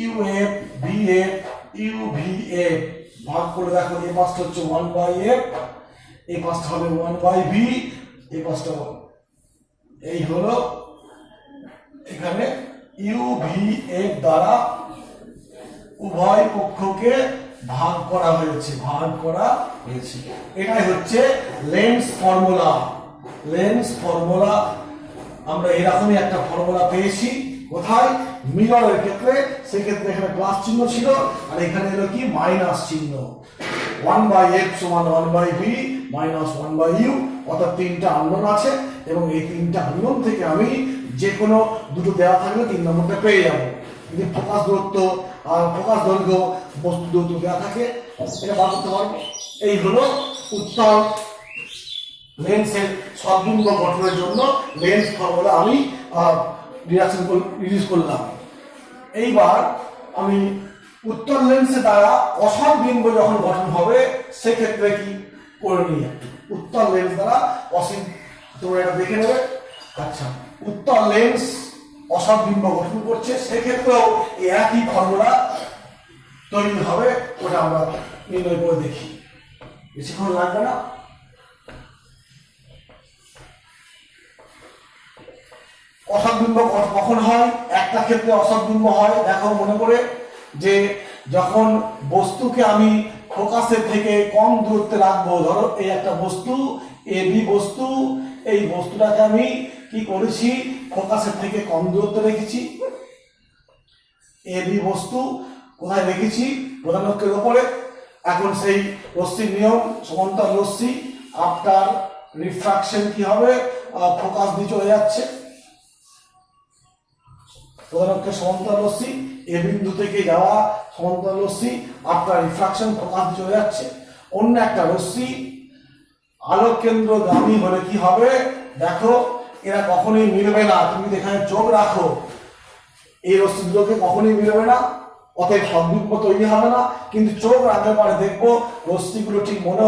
[SPEAKER 1] U F V F U V F ভাগ করে দেখো, এই পাশটা হচ্ছে 1 বাই এফ, এই পাশটা হবে 1 বাই ভি, এই পাশটা এই হলো এখানে ইউ ভি এফ দ্বারা উভয় পক্ষকে ভাগ করা হয়েছে, এটাই হচ্ছে লেন্স ফর্মুলা। লেন্স ফর্মুলা আমরা এরকমই একটা ফর্মুলা পেয়েছি, কোথায়, মিররের ক্ষেত্রে, সেক্ষেত্রে এখানে প্লাস চিহ্ন ছিল আর এখানে এলো কি মাইনাস চিহ্ন, 1 বাই এফ সমান 1 by v minus 1 by u, অর্থাৎ তিনটা আননোন আছে এবং এই তিনটা আননোন থেকে আমি যে কোনো দুটো দেওয়া থাকলে 3 নম্বরটা পেয়ে যাবো। যদি ফোকাস দূরত্ব আর ফোকাস দৈর্ঘ্য বস্তু দূরত্ব দেওয়া থাকে এটা বার করতে পারবো। এই হলো উত্তর লেন্সের সদ্বিম্ব গঠনের জন্য লেন্স ফর্মুলা আমি রিলিজ করলাম। এইবার আমি উত্তর লেন্সের দ্বারা অসৎ বিম্ব যখন গঠন হবে সেক্ষেত্রে কি করণীয়, উত্তর লেন্স দ্বারা অসীম, তোমরা এটা দেখে নেবে। আচ্ছা, উত্তর লেন্স অসৎ বিম্ব গঠন করছে, সেক্ষেত্রেও একই ফর্মুলা তৈরি হবে, ওটা আমরা নির্ণয় করে দেখি, বেশিক্ষণ লাগবে না। অসৎ বিম্ব কখন হয়, একটা ক্ষেত্রে অসৎ বিম্ব হয় দেখো মনে করে, যে যখন বস্তুকে আমি ফোকাসের থেকে কম দূরত্বে রাখবো, ধরো এই একটা বস্তু এ বি বস্তু, এই বস্তুটাকে আমি কি করেছি ফোকাসের থেকে কম দূরত্বে রেখেছি, এ বি বস্তু কোথায় রেখেছি, প্রধান অক্ষের উপরে। এখন সেই রশ্মির নিয়ম, সমান্তর রশ্মি আফটার রিফ্রাকশন কি হবে, ফোকাস দিয়ে চলে যাচ্ছে, প্রধান অক্ষের সমান্তর রশ্মি এ বিন্দু থেকে যাওয়া সমান্তর রশ্মি আফটার রিফ্রাকশন ফোকাস দিয়ে চলে যাচ্ছে। অন্য একটা রশ্মি আলোক কেন্দ্রগামী হলে কি হবে, দেখো এরা কখনোই মিলবে না, তুমি এখানে চোখ রাখো, এই রশ্মিগুলোকে কখনোই মিলবে না, অতএব সদ্বিম্ব তৈরি হবে না। কিন্তু চোখ রাখলে পরে দেখবো রশ্মিগুলো ঠিক মনে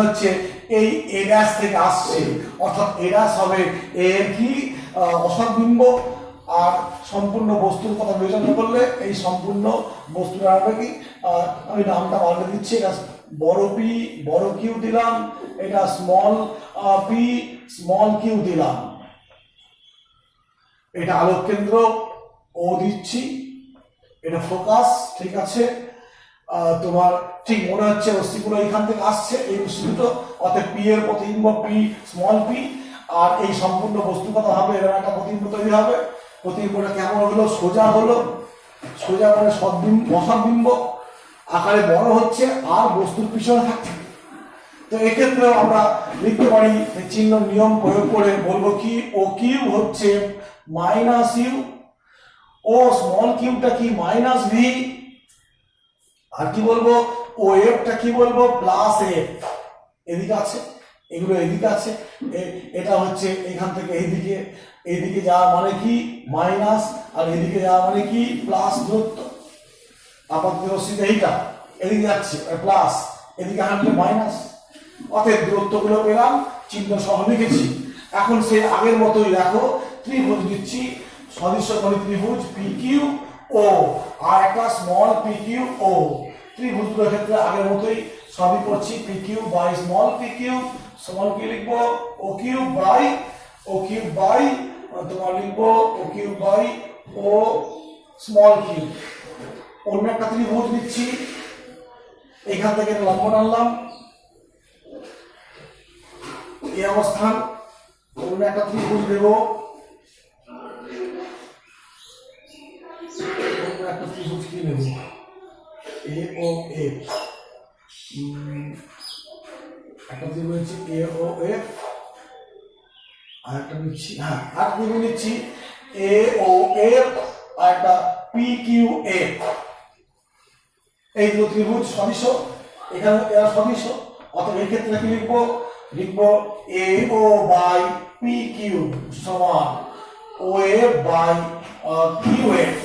[SPEAKER 1] হচ্ছে এই এ ড্যাশ থেকে আসছে, অর্থাৎ এ ড্যাশ হবে এর কি অসৎ বিম্ব, আর সম্পূর্ণ বস্তুর কথা বিবেচনা করলে এই সম্পূর্ণ বস্তুটা হবে কি, আমি নামটা পাল্টে দিচ্ছি, এটা বড় পি বড় কিউ দিলাম, এটা স্মল পি স্মল কিউ দিলাম, এটা আলোক কেন্দ্র ও দিচ্ছি, এটা ফোকাস, ঠিক আছে। তোমার ঠিক মনে হচ্ছে রশ্মিগুলো এখান থেকে আসছে, এই রশ্মি দুটো, অর্থাৎ পি এর প্রতিবিম্ব পি স্মল পি, আর এই সম্পূর্ণ বস্তুগত ভাবে এরকম একটা প্রতিবিম্ব তৈরি হবে। প্রতিবিম্বটা কেমন হলো? সোজা হলো, সোজা মানে অসৎবিম্ব আকারে বড় হচ্ছে আর বস্তুর পিছনে থাকছে। তো এক্ষেত্রে আমরা লিখতে পারি চিহ্ন নিয়ম প্রয়োগ করে বলবো কি, ও কিউ হচ্ছে মাইনাস ইউ, ও স্মল কিউটা কি মাইনাস ভি, আর কি বলবো ও এফটা কি বলবো প্লাস এফ। এদিকে আছে, এগুলো এদিকে আছে, এটা হচ্ছে এখান থেকে এইদিকে, এইদিকে যাওয়া মানে কি মাইনাস, আর এদিকে যাওয়া মানে কি প্লাস দূরত্ব। আপাতত রশ্মিটা এইটা এদিকে যাচ্ছে প্লাস, এদিকে হাঁটলে মাইনাস, অতএব দূরত্বগুলো পেলাম, চিহ্ন সহ লিখেছি। এখন সে আগের মতোই দেখো ত্রিভুজ দিচ্ছি, সদৃশ্যকোণী ত্রিভুজ পি কিউ ও, আর একটা স্মল পি কিউ ও। ত্রিভুজগুলোর ক্ষেত্রে আগের মতোই সবই করছি, P Q by small P Q, small কি লিখবো ও কিউ বাই তোমার লিখবো O Q by O small Q. অন্য একটা ত্রিভুজ দিচ্ছি, এখান থেকে লম্ব টানলাম এই অবস্থান, অন্য একটা ত্রিভুজ দেব, অন্য একটা ত্রিভুজ কি নেব এ ও এফ, একটা ত্রিভুজ হচ্ছে এ ও এফ, আর একটা নিচ্ছি, হ্যাঁ আর ত্রিভুজ নিচ্ছি এ ও এফ আর একটা পি কিউ এফ। এই দুটো ত্রিভুজ সদৃশ, এখানে এরা সদৃশ, অতএব এই ক্ষেত্রে কি লিখবো A O by P Q সমান O F by Q F.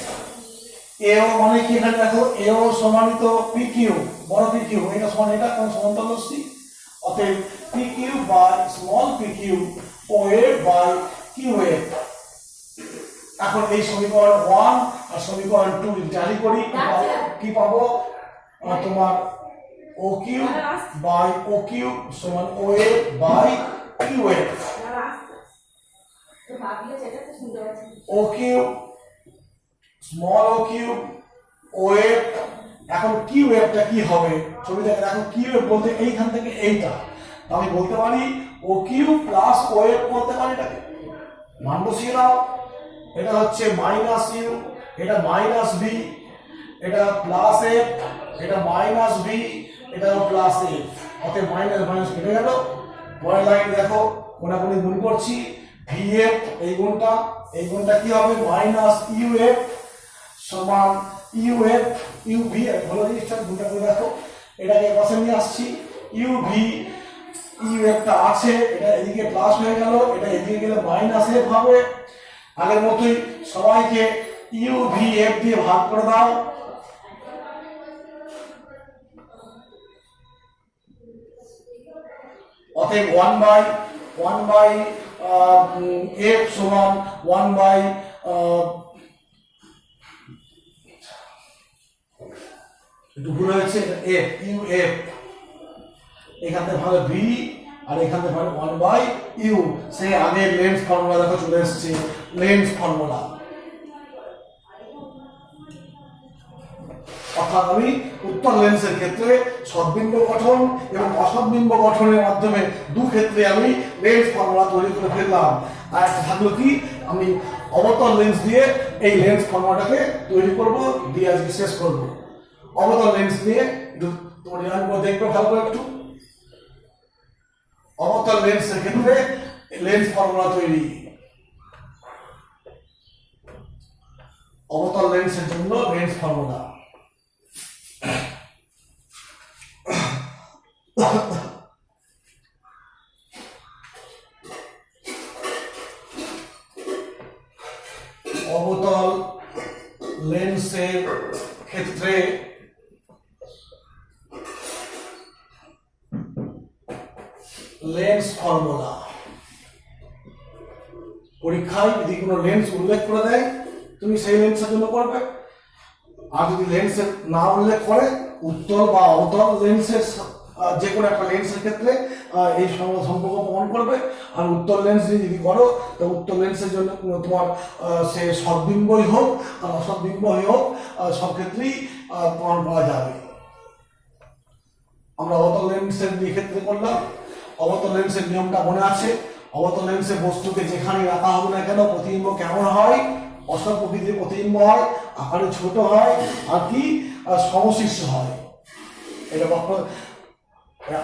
[SPEAKER 1] A ও মানে কি, এখানে দেখো এ ও সমানিত পি কিউ, বড় পি কিউ, এটা সমান এটা, কোন সমান্তরাল রশ্মি, অতএব P Q by small P Q O F by Q F. এখন এই সমীকরণ 1 আর সমীকরণ 2 জারি করি, কি পাবো তোমার O Q by O Q সমান O F by Q F. O Q small O Q O F. এখন কিউ এফটা কি হবে ছবিটাকে দেখো, কিউ এফ বলতে এইখান থেকে এইটা, আমি বলতে পারি ও কিউ প্লাস ও এফ বলতে পারি, এটাকে মান বসিয়ে দাও। এটা হচ্ছে মাইনাস ইউ, এটা মাইনাস ভি, এটা প্লাস এফ, এটা মাইনাস ভি, এটা প্লাস এফ, অতএব মাইনাস মাইনাস কেটে গেল। পরের লাইন দেখো, কোনাকুনি গুণ করছি, ভি এফ এই গুণটা কি হবে মাইনাস ইউ এফ সমান ইউ এফ ইউ ভি। ভালো জিনিসটা গুণটা করে দেখো, এটাকে পাশে নিয়ে আসছি, ইউ ভি ইউ এফটা আছে, এটা এদিকে প্লাস হয়ে গেল, এটা এদিকে গেলে মাইনাস এফ হবে। আগের মতোই সবাইকে ইউ ভি এফ দিয়ে ভাগ করে দাও, অতএব 1 বাই এফ সমান 1 বাই একটু ভুল হয়েছে এফ, ইউ এফ, এখান থেকে ভালো ভি আর এখান থেকে ভালো 1 বাই ইউ। সেই আগের লেন্স ফর্মুলা দেখো চলে এসেছে, লেন্স ফর্মুলা। অর্থাৎ আমি উত্তল লেন্সের ক্ষেত্রে সদ্বিম্ব গঠন এবং অসদ্বিম্ব গঠনের মাধ্যমে দু ক্ষেত্রে আমি লেন্স ফর্মুলা তৈরি করে ফেললাম। আর একটা থাকলো কি, আমি অবতল লেন্স দিয়ে এই লেন্স ফর্মুলাটাকে তৈরি করব, দিয়ে আজকে শেষ করব। অবতল লেন্স দিয়ে তোমার দেখবে ভালো করে একটু, অবতল লেন্সের ক্ষেত্রে লেন্স ফর্মুলা তৈরি, অবতল লেন্সের জন্য লেন্স ফর্মুলা। অবতল লেন্সের ক্ষেত্রে লেন্স ফর্মুলা। পরীক্ষায় যদি কোনো লেন্স উল্লেখ করে দেয় তুমি সেই লেন্সের জন্য করবে, আর যদি লেন্সের না উল্লেখ করে উত্তল বা অবতল লেন্সের যে কোনো একটা লেন্সের ক্ষেত্রে এই সম্পর্ক প্রমাণ করবে। আর উত্তর লেন্স যদি করো তো উত্তর লেন্সের জন্য তোমার সে সদ্বিম্বই হোক আর অসদ্বিম্বই হোক সব ক্ষেত্রেই প্রমাণ করা যাবে। আমরা অবতল লেন্সের ক্ষেত্রে করলাম। অবতল লেন্সের নিয়মটা মনে আছে। অবতল লেন্সে বস্তুকে যেখানে রাখা হবে না কেন প্রতিবিম্ব কেমন হয়? অসৎ প্রকৃতির প্রতিবিম্ব হয়, আকারে ছোট হয় আর কি সমশীর্ষ হয়। এটা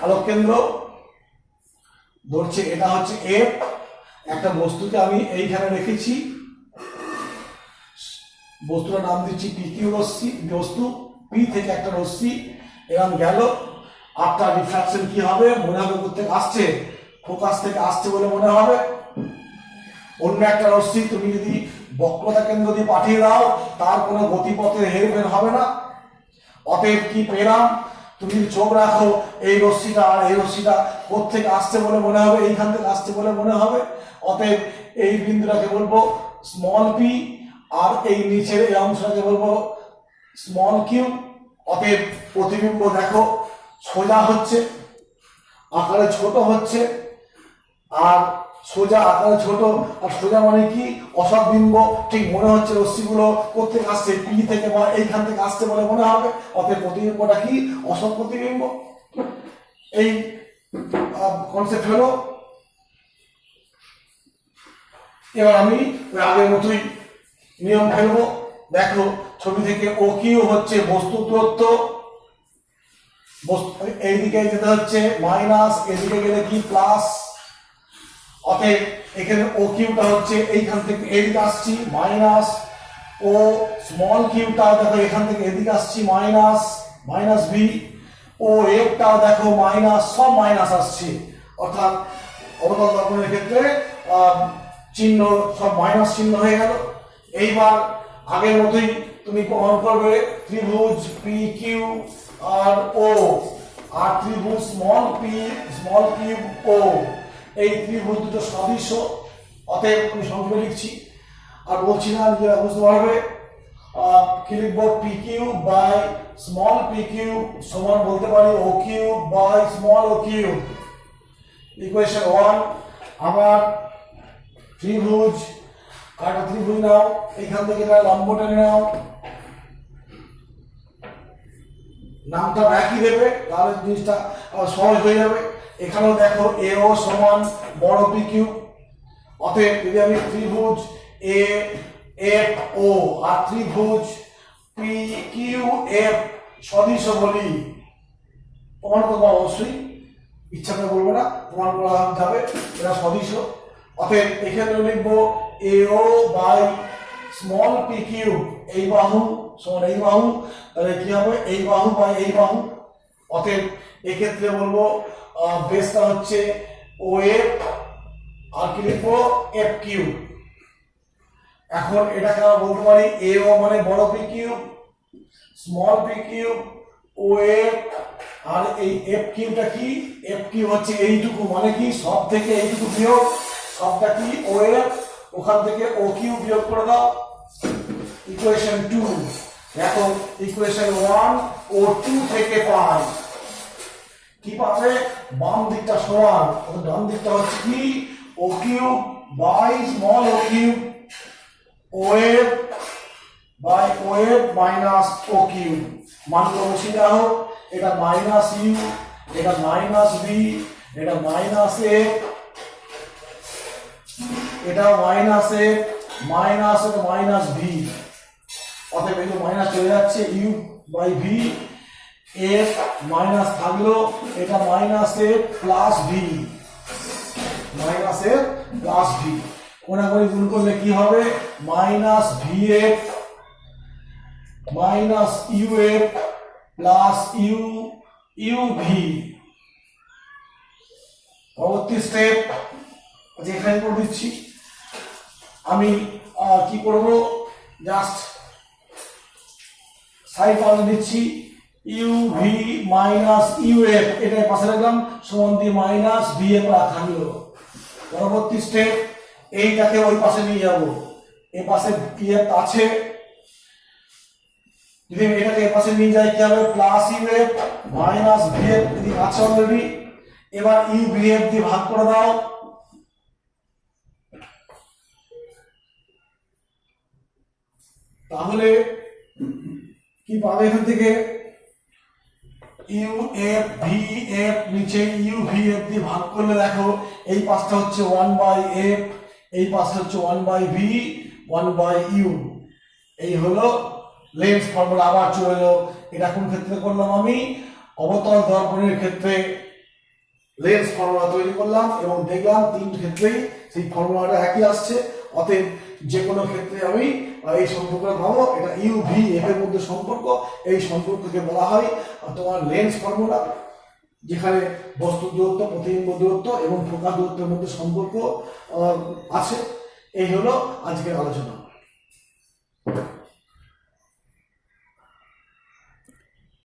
[SPEAKER 1] আলোক কেন্দ্র ধরছে, এটা হচ্ছে এফ। একটা বস্তুকে আমি এইখানে রেখেছি, বস্তুটার নাম দিচ্ছি পি কিউ রশ্মি। বস্তু পি থেকে একটা রশ্মি এরকম গেল, আফটার রিফ্রাকশন কি হবে? মনে হবে কোথেকে আসছে? ফোকাস থেকে আসছে বলে মনে হবে। অন্য একটা রশ্মি তুমি যদি বক্রতা কেন্দ্র দিয়ে পাঠিয়ে দাও তার কোনো গতিপথের হেরফের হবে না। অতএব কি পেলাম? তুমি চোখ রাখো এই রশ্মিটা আর এই রশ্মিটা কোথেকে আসছে বলে মনে হবে? এইখান থেকে আসছে বলে মনে হবে। অতএব এই বিন্দুটাকে বলবো স্মল পি আর এই নিচের এই অংশটাকে বলবো স্মল কিউ। অতএব প্রতিবিম্ব দেখো সোজা হচ্ছে, আকারে ছোট হচ্ছে। আর সোজা আকারে ছোট আর সোজা মানে কি? অসৎ বিম্ব। ঠিক মনে হচ্ছে রশ্মিগুলো কোথেকে আসছে? পি থেকে বা এইখান থেকে আসছে বলে মনে হবে। অতএব প্রতিবিম্বটা কি? অসৎ প্রতিবিম্ব। এই কনসেপ্ট হলো। এবার আমি আগের মতোই নিয়ম ফেলবো। দেখো ছবি থেকে ও কিউ হচ্ছে বস্তু দূরত্ব, এইদিকে যেতে হচ্ছে মাইনাস, এদিকে গেলে কি প্লাস। অতএব এখানে ও কিউটা হচ্ছে এইখান থেকে এদিকে আসছি মাইনাস, ও স্মল কিউটা দেখো এখান থেকে এদিকে আসছি মাইনাস মাইনাস ভি, ও এফটা দেখো মাইনাস, সব মাইনাস আসছে। অর্থাৎ অবতল দর্পণের ক্ষেত্রে চিহ্ন সব মাইনাস চিহ্ন হয়ে গেল। এইবার আগের মতোই তুমি প্রমাণ করবে ত্রিভুজ পি কিউ আর ও আর ত্রিভুজ স্মল পি স্মল কিউ ও, এই ত্রিভুজ দুটো সদৃশ্য। অতএব আমি সংক্ষেপে লিখছি আর বলছি না, নিজেরা বুঝতে পারবে। কি লিখবো? P Q by small P Q সমান বলতে পারি O Q by small O Q. Equation 1। আবার ত্রিভুজ, আর ত্রিভুজ নাও, এখান থেকে এটা লম্ব টেনে নাও, নামটা একই দেবে তাহলে জিনিসটা সহজ হয়ে যাবে। এখানেও দেখো এ ও সমান বড় পি কিউ। অতএব যদি আমি ত্রিভুজ এ এফ ও আর ত্রিভুজ পি কিউ এফ সদৃশ বলি, প্রমাণ করবো অবশ্যই, ইচ্ছা করে বলবো না, প্রমাণ করা যাবে এরা সদৃশ। অতএব এখানে লিখবো A O by small P Q, এই বাহু সমান এই বাহু, তাহলে কি হবে? এই বাহু বাই এই বাহু। অতএব এক্ষেত্রে বলবো বেসটা হচ্ছে ও এফ আর কি লিখবো? F Q. এখন এটাকে আমরা বলতে পারি এ ও মানে বড় P Q, small P Q, O F, আর এই এফ কিউটা কি? এফ কিউ হচ্ছে এইটুকু, মানে কি সব থেকে এইটুকু বিয়োগ, সবটা কি? ও এফ, ওখান থেকে ও কিউ বিয়োগ করে দাও। ইকুয়েশন 2। দেখো ইকুয়েশন 1 ও 2 থেকে পাই কি পাবে? বাম দিকটা সমান, ডান দিকটা হচ্ছে কি? O Q by small O Q, O F by O F minus O Q. মানগুলো বসিয়ে দাও। এটা মাইনাস ইউ, এটা মাইনাস বি, এটা মাইনাস এ, এটা মাইনাস এ মাইনাস, এটা মাইনাস ভি। অতএব এই মাইনাস চলে যাচ্ছে, U by V, F minus থাকলো, এটা minus A plus V, minus A plus V. কোনাকুনি গুণ করলে কি হবে? Minus V F minus U F plus you U V. পরবর্তী স্টেপ যেখানে করে দিচ্ছি আমি কি করব? জাস্ট সাইড পাল্টে দিচ্ছি, U V minus U F এটা পাশে রাখলাম, সমান দিয়ে মাইনাস ভি এফ থাকলো। পরবর্তী স্টেপ এইটাকে ওই পাশে নিয়ে যাব, এই পাশে পি এফ আছে, যদি এটাকে এই পাশে নিয়ে যাই কি হবে? Plus U F minus V F, যদি আছে অলরেডি এবার ইউ ভি এফ দিয়ে ভাগ করে দাও, তাহলে কি পাবে এখান থেকে? ইউ এফ ভি এফ নিচে ইউ ভি এফ দিয়ে ভাগ করলে দেখো এই পাশটা হচ্ছে 1/f, এই পাশটা হচ্ছে 1/v 1/u। এই হলো লেন্স ফর্মুলা। আবার চলে এলো, এটা কোন ক্ষেত্রে করলাম আমি? অবতল দর্পণের ক্ষেত্রে লেন্স ফর্মুলা তৈরি করলাম এবং দেখলাম তিন ক্ষেত্রেই সেই ফর্মুলাটা একই আসছে। অতএব যে কোনো ক্ষেত্রে আমি এই সম্পর্কটা পাবো। এটা ইউ ভি এফ এর মধ্যে সম্পর্ক, এই সম্পর্ককে বলা হয় তোমার লেন্স ফর্মুলা, যেখানে বস্তুর দূরত্ব, প্রতিবিম্ব দূরত্ব এবং ফোকাস দূরত্বের মধ্যে সম্পর্ক আছে। এই হলো আজকের আলোচনা।